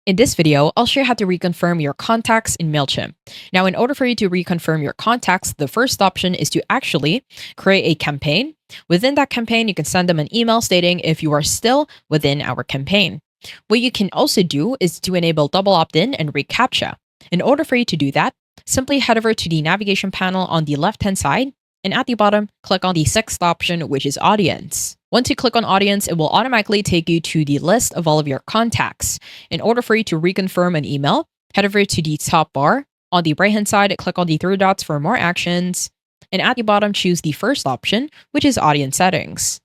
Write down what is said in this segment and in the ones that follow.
In this video, I'll show you how to reconfirm your contacts in Mailchimp. Now, in order for you to reconfirm your contacts, the first option is to actually create a campaign. Within that campaign, you can send them an email stating if you are still within our campaign. What you can also do is to enable double opt-in and reCAPTCHA. In order for you to do that, simply head over to the navigation panel on the left-hand side, and at the bottom, click on the sixth option, which is Audience. Once you click on Audience, it will automatically take you to the list of all of your contacts. In order for you to reconfirm an email, head over to the top bar. On the right-hand side, click on the three dots for more actions. And at the bottom, choose the first option, which is Audience Settings.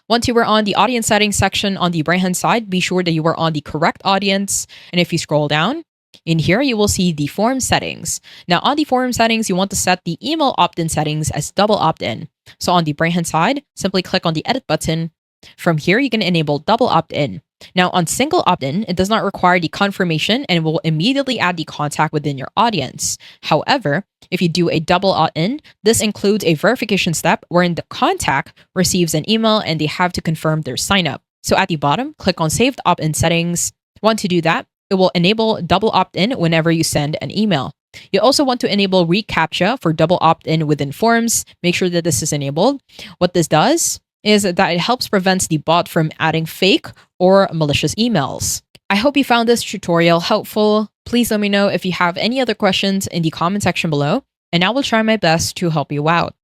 Once you are on the Audience Settings section on the right-hand side, be sure that you are on the correct audience. And if you scroll down, in here, you will see the form settings. Now, on the form settings, you want to set the email opt-in settings as double opt-in. So on the right-hand side, simply click on the edit button. From here, you can enable double opt-in. Now, on single opt-in, it does not require the confirmation and it will immediately add the contact within your audience. However, if you do a double opt-in, this includes a verification step wherein the contact receives an email and they have to confirm their sign-up. So at the bottom, click on Saved Opt-in Settings. Once you do that, it will enable double opt-in whenever you send an email. You also want to enable reCAPTCHA for double opt-in within forms. Make sure that this is enabled. What this does is that it helps prevent the bot from adding fake or malicious emails. I hope you found this tutorial helpful. Please let me know if you have any other questions in the comment section below, and I will try my best to help you out.